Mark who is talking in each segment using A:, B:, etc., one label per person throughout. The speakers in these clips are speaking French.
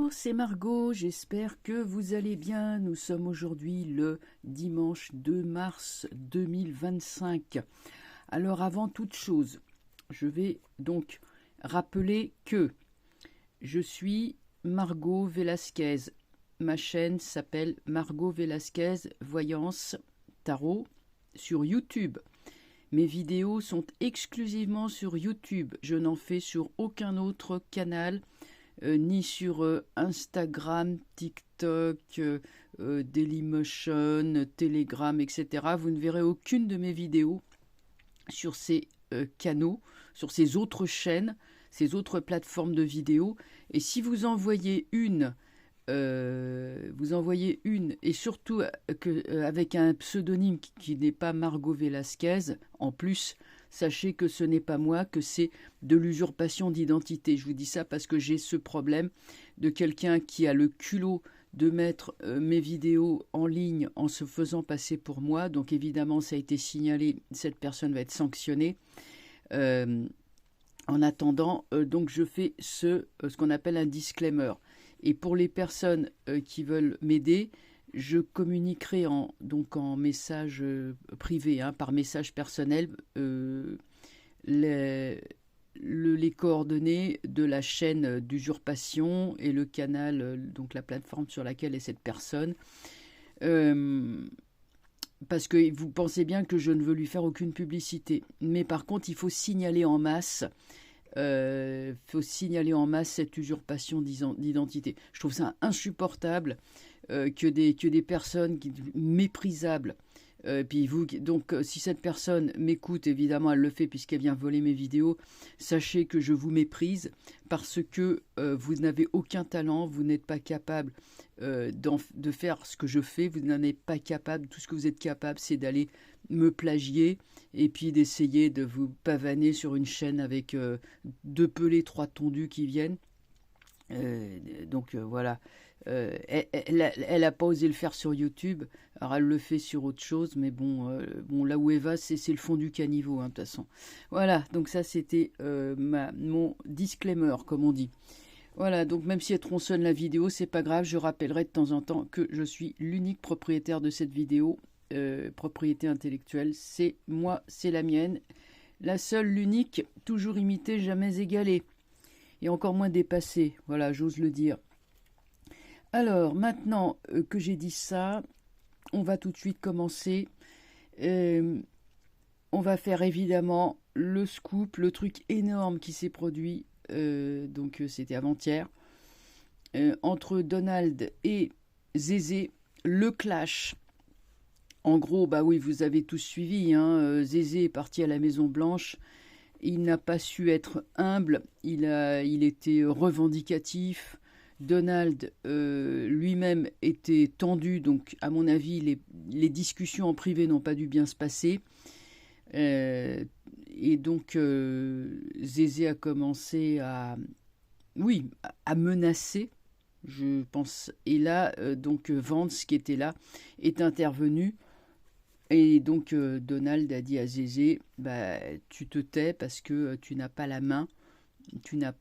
A: Bonjour, c'est Margot, j'espère que vous allez bien. Nous sommes aujourd'hui le dimanche 2 mars 2025. Alors avant toute chose, je vais donc rappeler que je suis Margot Velasquez. Ma chaîne s'appelle Margot Velasquez Voyance Tarot sur YouTube. Mes vidéos sont exclusivement sur YouTube. Je n'en fais sur aucun autre canal. Ni sur Instagram, TikTok, Dailymotion, Telegram, etc. Vous ne verrez aucune de mes vidéos sur ces canaux, sur ces autres chaînes, ces autres plateformes de vidéos. Et si vous envoyez une, et surtout avec un pseudonyme qui n'est pas Margot Velasquez, en plus, sachez que ce n'est pas moi, que c'est de l'usurpation d'identité. Je vous dis ça parce que j'ai ce problème de quelqu'un qui a le culot de mettre mes vidéos en ligne en se faisant passer pour moi. Donc évidemment, ça a été signalé, cette personne va être sanctionnée. En attendant, donc je fais ce qu'on appelle un disclaimer. Et pour les personnes qui veulent m'aider, je communiquerai en message privé, par message personnel, les coordonnées de la chaîne d'usurpation et le canal, donc la plateforme sur laquelle est cette personne. Parce que vous pensez bien que je ne veux lui faire aucune publicité. Mais par contre, il faut signaler en masse. Cette usurpation d'identité. Je trouve ça insupportable que des personnes méprisables. Si cette personne m'écoute, évidemment, elle le fait puisqu'elle vient voler mes vidéos. Sachez que je vous méprise parce que vous n'avez aucun talent, vous n'êtes pas capable de faire ce que je fais, vous n'en êtes pas capable. Tout ce que vous êtes capable, c'est d'aller me plagier et puis d'essayer de vous pavaner sur une chaîne avec 2 pelés, 3 tondus qui viennent. Voilà. Elle a pas osé le faire sur YouTube, alors elle le fait sur autre chose, mais bon, là où elle va, c'est le fond du caniveau, de toute façon. Voilà, donc ça c'était mon disclaimer, comme on dit. Voilà, donc même si elle tronçonne la vidéo, c'est pas grave, je rappellerai de temps en temps que je suis l'unique propriétaire de cette vidéo. Propriété intellectuelle, c'est moi, c'est la mienne. La seule, l'unique, toujours imitée, jamais égalée. Et encore moins dépassée, voilà, j'ose le dire. Alors, maintenant que j'ai dit ça, on va tout de suite commencer. On va faire évidemment le scoop, le truc énorme qui s'est produit, c'était avant-hier, entre Donald et Zézé, le clash. En gros, bah oui, vous avez tous suivi, Zézé est parti à la Maison Blanche, il n'a pas su être humble, il était revendicatif. Donald lui-même était tendu, donc à mon avis, les discussions en privé n'ont pas dû bien se passer. Et donc, Zézé a commencé à menacer, je pense. Et là, Vance, qui était là, est intervenu. Et donc, Donald a dit à Zézé, bah, tu te tais parce que tu n'as pas la main, tu n'as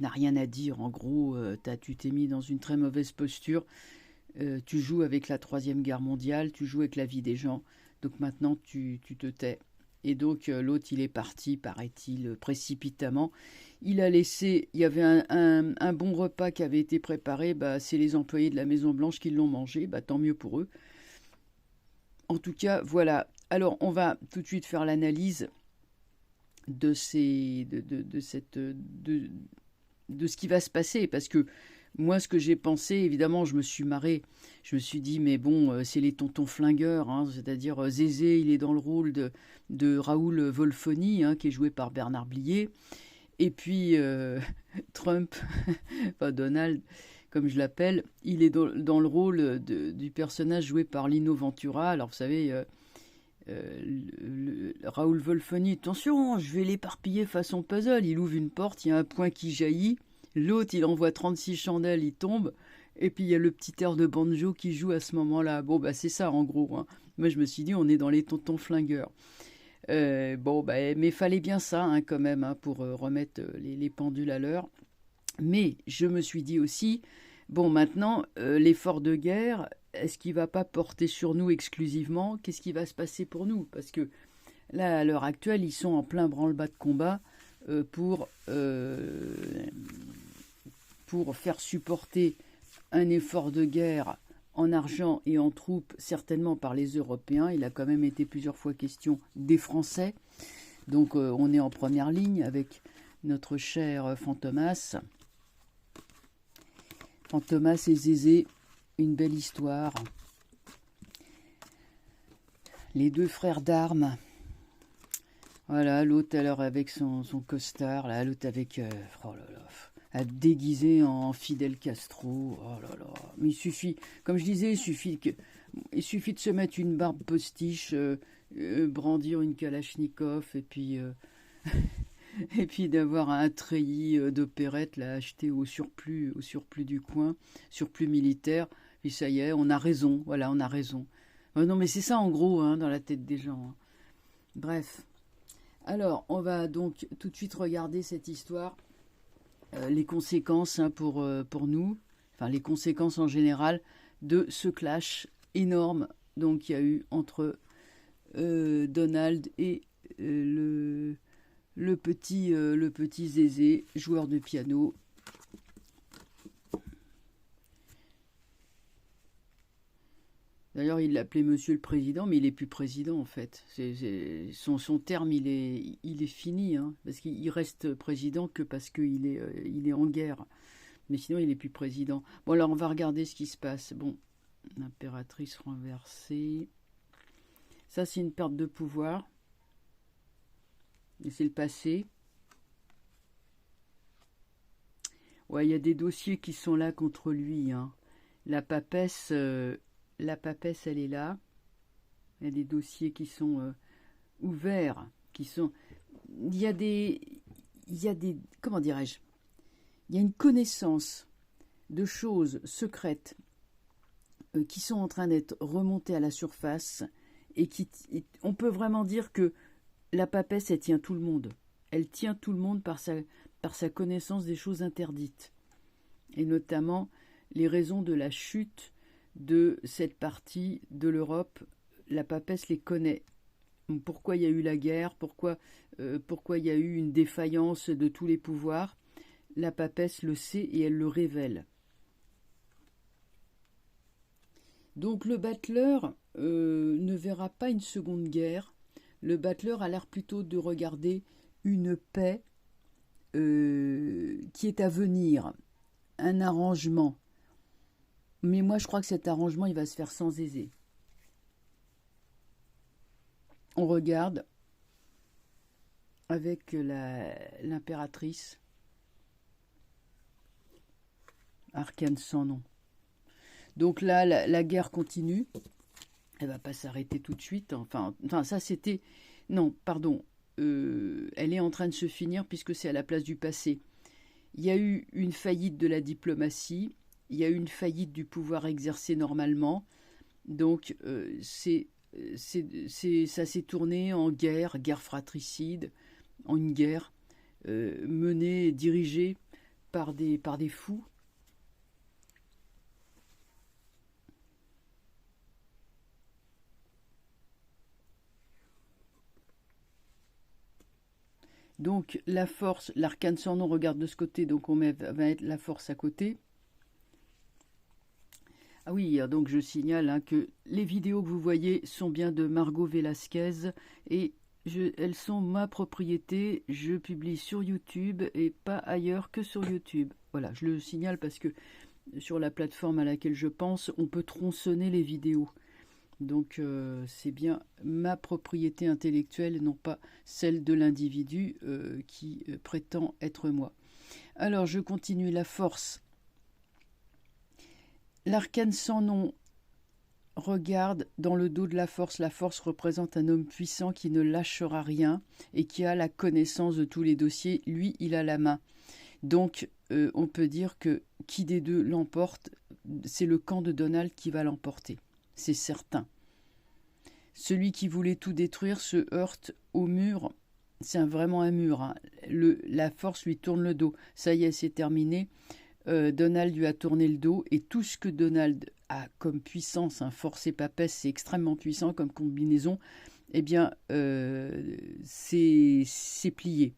A: rien à dire. En gros, tu t'es mis dans une très mauvaise posture. Tu joues avec la 3e Guerre mondiale, tu joues avec la vie des gens. Donc maintenant, tu te tais. Et donc, l'autre, il est parti, paraît-il, précipitamment. Il y avait un bon repas qui avait été préparé. Bah, c'est les employés de la Maison-Blanche qui l'ont mangé. Bah, tant mieux pour eux. En tout cas, voilà. Alors, on va tout de suite faire l'analyse de ce qui va se passer, parce que moi, ce que j'ai pensé, évidemment, je me suis marré. Je me suis dit, mais bon, c'est les tontons flingueurs, c'est-à-dire Zézé, il est dans le rôle de Raoul Wolfoni, qui est joué par Bernard Blier. Et puis, Trump, enfin Donald, comme je l'appelle, il est dans le rôle du personnage joué par Lino Ventura. Alors, vous savez, Raoul Wolfoni, attention, je vais l'éparpiller façon puzzle. Il ouvre une porte, il y a un point qui jaillit. L'autre, il envoie 36 chandelles, il tombe. Et puis, il y a le petit air de banjo qui joue à ce moment-là. Bon, bah, c'est ça, en gros. Moi, je me suis dit, on est dans les tontons flingueurs. Mais fallait bien ça, quand même, pour remettre les pendules à l'heure. Mais je me suis dit aussi, bon, maintenant, l'effort de guerre, est-ce qu'il ne va pas porter sur nous exclusivement? Qu'est-ce qui va se passer pour nous? Parce que là, à l'heure actuelle, ils sont en plein branle-bas de combat pour faire supporter un effort de guerre en argent et en troupes, certainement par les Européens. Il a quand même été plusieurs fois question des Français. Donc on est en première ligne avec notre cher Fantomas. Fantomas et Zézé, une belle histoire. Les deux frères d'armes. Voilà, l'autre alors avec son costard, là, l'autre avec... oh là là, à déguiser en Fidel Castro. Oh là là. Mais il suffit, comme je disais, il suffit de se mettre une barbe postiche, brandir une Kalachnikov et puis... et puis d'avoir un treillis d'opérette là, acheté au surplus du coin, surplus militaire. Et ça y est, on a raison. Voilà, on a raison. Non, mais c'est ça en gros hein, dans la tête des gens. Hein. Bref. Alors, on va donc tout de suite regarder cette histoire, les conséquences hein, pour nous, enfin les conséquences en général de ce clash énorme donc il y a eu entre Donald et le petit Zézé, joueur de piano. D'ailleurs, il l'appelait Monsieur le Président, mais il n'est plus président en fait. Son terme, il est fini, hein, parce qu'il reste président que parce qu'il est en guerre. Mais sinon, il n'est plus président. Bon, alors, on va regarder ce qui se passe. Bon, l'impératrice renversée. Ça, c'est une perte de pouvoir. Et c'est le passé. Ouais, il y a des dossiers qui sont là contre lui. Hein. La papesse, elle est là. Il y a des dossiers qui sont ouverts, qui sont. Il y a des, comment dirais-je? Il y a une connaissance de choses secrètes qui sont en train d'être remontées à la surface et on peut vraiment dire que la papesse, elle tient tout le monde. Elle tient tout le monde par sa connaissance des choses interdites. Et notamment les raisons de la chute de cette partie de l'Europe. La papesse les connaît. Pourquoi il y a eu la guerre, pourquoi il y a eu une défaillance de tous les pouvoirs. La papesse le sait et elle le révèle. Donc le battleur ne verra pas une seconde guerre. Le battleur a l'air plutôt de regarder une paix qui est à venir, un arrangement. Mais moi, je crois que cet arrangement, il va se faire sans Zézé. On regarde avec l'impératrice, arcane sans nom. Donc là, la guerre continue. Elle va pas s'arrêter tout de suite. Enfin ça c'était... Non, pardon. Elle est en train de se finir puisque c'est à la place du passé. Il y a eu une faillite de la diplomatie. Il y a eu une faillite du pouvoir exercé normalement. Donc ça s'est tourné en guerre fratricide, en une guerre menée, dirigée par des fous. Donc la force, l'arcane sans nom regarde de ce côté, donc on va mettre la force à côté. Ah oui, donc je signale hein, que les vidéos que vous voyez sont bien de Margot Velasquez et elles sont ma propriété. Je publie sur YouTube et pas ailleurs que sur YouTube. Voilà, je le signale parce que sur la plateforme à laquelle je pense, on peut tronçonner les vidéos. Donc c'est bien ma propriété intellectuelle et non pas celle de l'individu qui prétend être moi. Alors je continue la force. L'arcane sans nom regarde dans le dos de la force. La force représente un homme puissant qui ne lâchera rien et qui a la connaissance de tous les dossiers. Lui, il a la main. Donc on peut dire que qui des deux l'emporte, c'est le camp de Donald qui va l'emporter. C'est certain. Celui qui voulait tout détruire se heurte au mur vraiment un mur. Hein. La force lui tourne le dos. Ça y est, c'est terminé. Donald lui a tourné le dos et tout ce que Donald a comme puissance, hein, force et papesse, c'est extrêmement puissant comme combinaison, eh bien, c'est plié.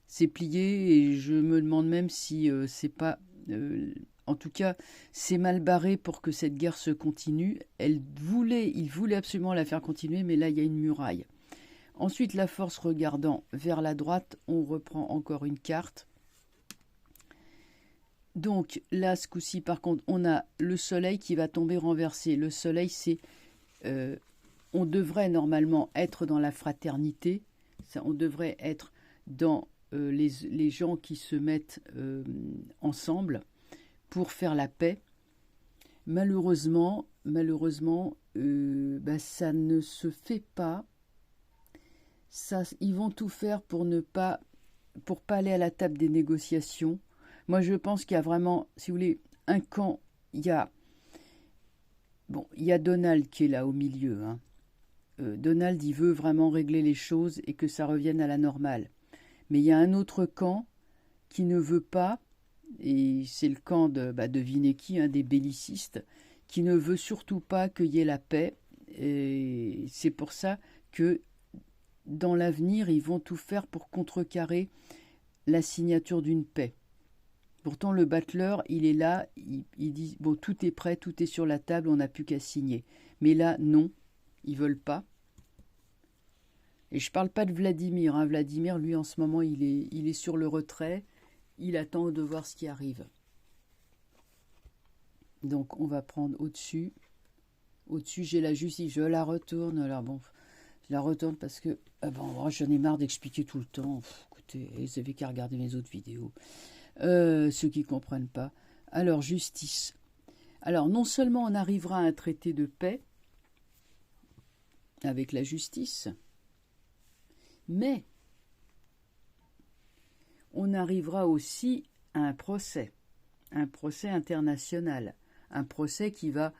A: C'est plié et je me demande même si c'est pas... en tout cas, c'est mal barré pour que cette guerre se continue. Il voulait absolument la faire continuer, mais là, il y a une muraille. Ensuite, la force regardant vers la droite, on reprend encore une carte. Donc là, ce coup-ci, par contre, on a le soleil qui va tomber renversé. Le soleil, c'est... on devrait normalement être dans la fraternité. On devrait être dans les gens qui se mettent ensemble pour faire la paix. Malheureusement, ça ne se fait pas. Ils vont tout faire pour pas aller à la table des négociations. Moi, je pense qu'il y a vraiment, si vous voulez, un camp. Il y a Donald qui est là au milieu. Hein. Donald, il veut vraiment régler les choses et que ça revienne à la normale. Mais il y a un autre camp qui ne veut pas, et c'est le camp de Vinecki, des bellicistes, qui ne veut surtout pas qu'il y ait la paix. Et c'est pour ça que dans l'avenir, ils vont tout faire pour contrecarrer la signature d'une paix. Pourtant, le battleur, il est là, il dit « Bon, tout est prêt, tout est sur la table, on n'a plus qu'à signer. » Mais là, non, ils ne veulent pas. Et je ne parle pas de Vladimir. Hein. Vladimir, lui, en ce moment, il est sur le retrait. Il attend de voir ce qui arrive. Donc, on va prendre au-dessus. Au-dessus, j'ai la justice. Je la retourne. Alors, bon, je la retourne parce que j'en ai marre d'expliquer tout le temps. Écoutez, vous avez qu'à regarder mes autres vidéos. Ceux qui ne comprennent pas. Alors, justice. Alors, non seulement on arrivera à un traité de paix avec la justice, mais on arrivera aussi à un procès international, un procès qui va,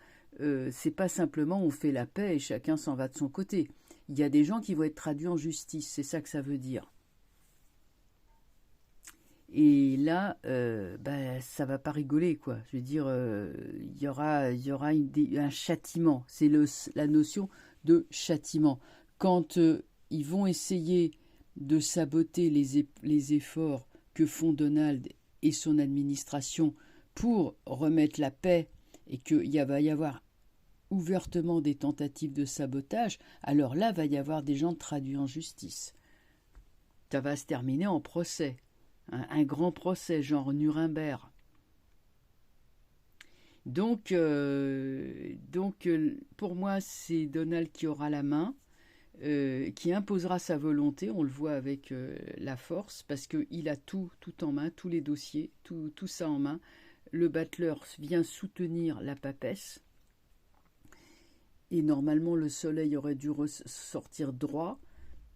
A: c'est pas simplement on fait la paix et chacun s'en va de son côté. Il y a des gens qui vont être traduits en justice, c'est ça que ça veut dire. Et là, ça va pas rigoler, quoi. Je veux dire, il y aura un châtiment. C'est la notion de châtiment. Quand ils vont essayer de saboter les efforts que font Donald et son administration pour remettre la paix et qu'il va y avoir ouvertement des tentatives de sabotage, alors là, va y avoir des gens traduits en justice. Ça va se terminer en procès. Un grand procès, genre Nuremberg. Donc, pour moi, c'est Donald qui aura la main, qui imposera sa volonté, on le voit avec la force, parce qu'il a tout en main, tous les dossiers, tout ça en main. Le battleur vient soutenir la papesse, et normalement le soleil aurait dû sortir droit,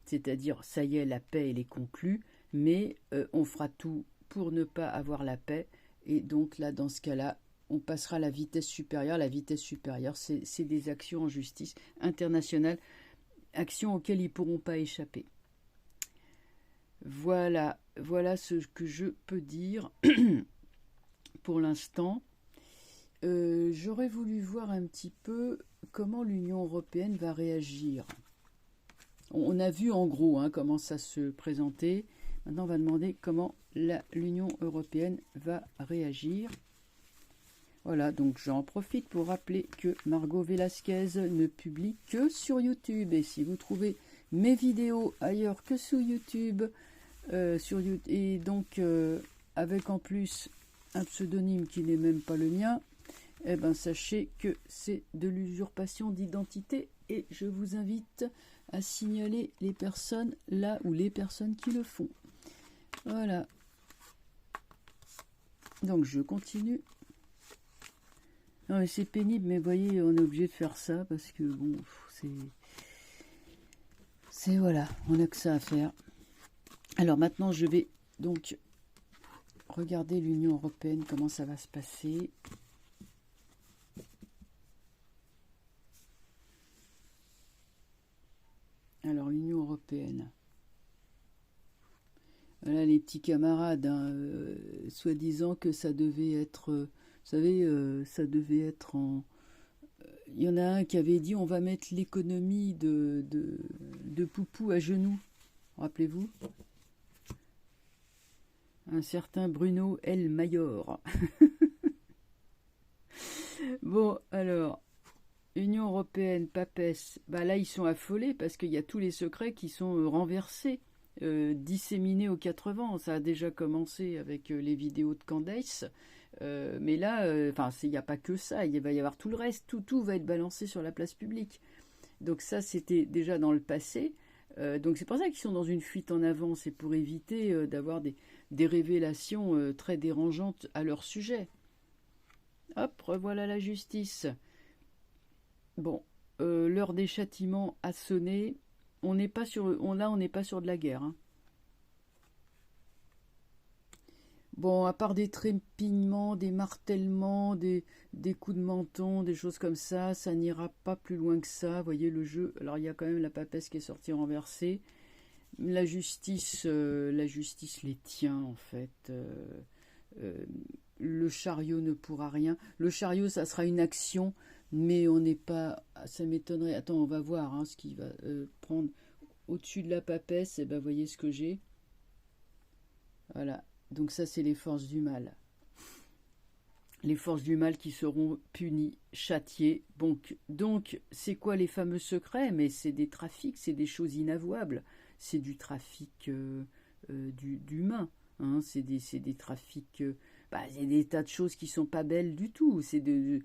A: c'est-à-dire, ça y est, la paix, elle est conclue, mais on fera tout pour ne pas avoir la paix, et donc là, dans ce cas-là, on passera à la vitesse supérieure. La vitesse supérieure, c'est des actions en justice internationale, actions auxquelles ils ne pourront pas échapper. Voilà ce que je peux dire pour l'instant. J'aurais voulu voir un petit peu comment l'Union européenne va réagir. On a vu en gros comment ça se présentait. Maintenant, on va demander comment l'Union européenne va réagir. Voilà, donc j'en profite pour rappeler que Margot Velasquez ne publie que sur YouTube. Et si vous trouvez mes vidéos ailleurs que sur YouTube, et donc avec en plus un pseudonyme qui n'est même pas le mien, eh ben sachez que c'est de l'usurpation d'identité et je vous invite à signaler les personnes là ou les personnes qui le font. Voilà. Donc je continue. Non mais c'est pénible, mais vous voyez, on est obligé de faire ça parce que bon, c'est voilà, on n'a que ça à faire. Alors maintenant, je vais donc regarder l'Union européenne, comment ça va se passer. Alors l'Union européenne. petits camarades, hein, soi-disant que ça devait être, vous savez, ça devait être en... Il y en a un qui avait dit on va mettre l'économie de Poupou à genoux, rappelez-vous? Un certain Bruno L. Mayor. Bon, alors, Union européenne, papesse, bah là ils sont affolés parce qu'il y a tous les secrets qui sont renversés, disséminés aux quatre vents. Ça a déjà commencé avec les vidéos de Candace, mais là, enfin, il n'y a pas que ça, il va y avoir tout le reste, tout va être balancé sur la place publique. Donc ça, c'était déjà dans le passé. Donc c'est pour ça qu'ils sont dans une fuite en avant, c'est pour éviter d'avoir des révélations très dérangeantes à leur sujet. Hop, revoilà la justice. Bon, l'heure des châtiments a sonné. On n'est pas sur, on n'est pas sur de la guerre. Hein. Bon, à part des trépignements, des martèlements, des coups de menton, des choses comme ça n'ira pas plus loin que ça. Vous voyez le jeu. Alors il y a quand même la papesse qui est sortie renversée. La justice les tient en fait. Le chariot ne pourra rien. Le chariot, ça sera une action, mais on n'est pas. Ça m'étonnerait. Attends, on va voir hein, ce qui va prendre au-dessus de la papesse. Et ben, voyez ce que j'ai. Voilà. Donc ça, c'est les forces du mal. Les forces du mal qui seront punies, châtiées. Donc c'est quoi les fameux secrets? Mais c'est des trafics, c'est des choses inavouables. C'est du trafic d'humains. Hein, c'est des trafics... c'est des tas de choses qui sont pas belles du tout. C'est de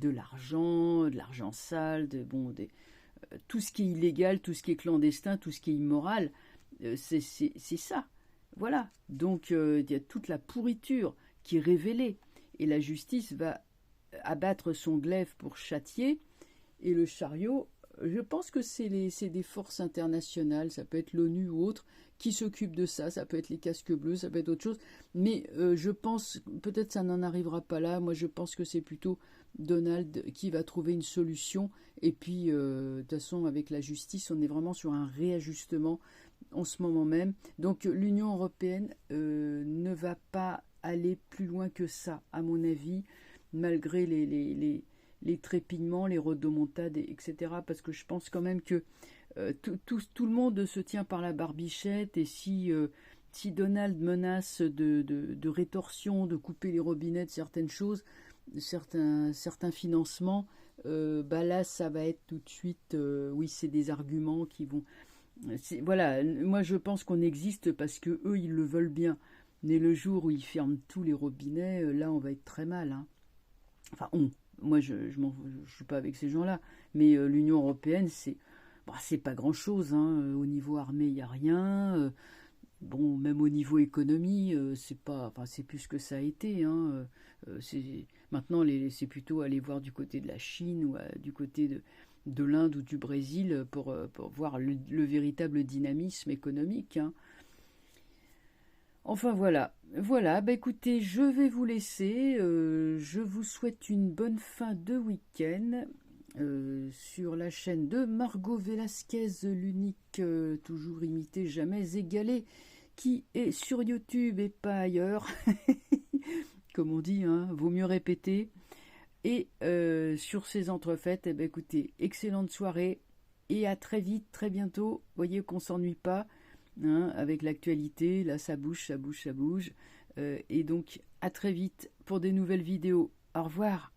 A: l'argent sale, tout ce qui est illégal, tout ce qui est clandestin, tout ce qui est immoral. C'est ça. Voilà. Donc il y a toute la pourriture qui est révélée. Et la justice va abattre son glaive pour châtier. Et le chariot, je pense que c'est des forces internationales, ça peut être l'ONU ou autre, qui s'occupent de ça. Ça peut être les casques bleus, ça peut être autre chose. Mais je pense, peut-être ça n'en arrivera pas là. Moi, je pense que c'est plutôt Donald qui va trouver une solution. Et puis, de toute façon, avec la justice, on est vraiment sur un réajustement en ce moment même. Donc, l'Union européenne ne va pas aller plus loin que ça, à mon avis, malgré les trépignements, les rodomontades, etc. Parce que je pense quand même que tout le monde se tient par la barbichette et si Donald menace de rétorsion, de couper les robinets de certaines choses, certains financements, là ça va être tout de suite, oui c'est des arguments qui vont... Voilà, moi je pense qu'on existe parce que eux ils le veulent bien. Mais le jour où ils ferment tous les robinets, là on va être très mal. Hein. Enfin moi je suis pas avec ces gens-là, mais l'Union européenne c'est pas grand-chose. Hein. Au niveau armé il y a rien. Même au niveau économie c'est plus ce que ça a été. Hein. Maintenant c'est plutôt aller voir du côté de la Chine ou du côté de l'Inde ou du Brésil pour voir le véritable dynamisme économique. Hein. Enfin voilà, écoutez, je vais vous laisser, je vous souhaite une bonne fin de week-end sur la chaîne de Margot Velasquez, l'unique, toujours imitée, jamais égalée, qui est sur YouTube et pas ailleurs, comme on dit, hein, vaut mieux répéter. Et sur ces entrefaites, écoutez, excellente soirée et à très vite, très bientôt, voyez qu'on s'ennuie pas. Hein, avec l'actualité, là ça bouge. Et donc à très vite pour des nouvelles vidéos. Au revoir.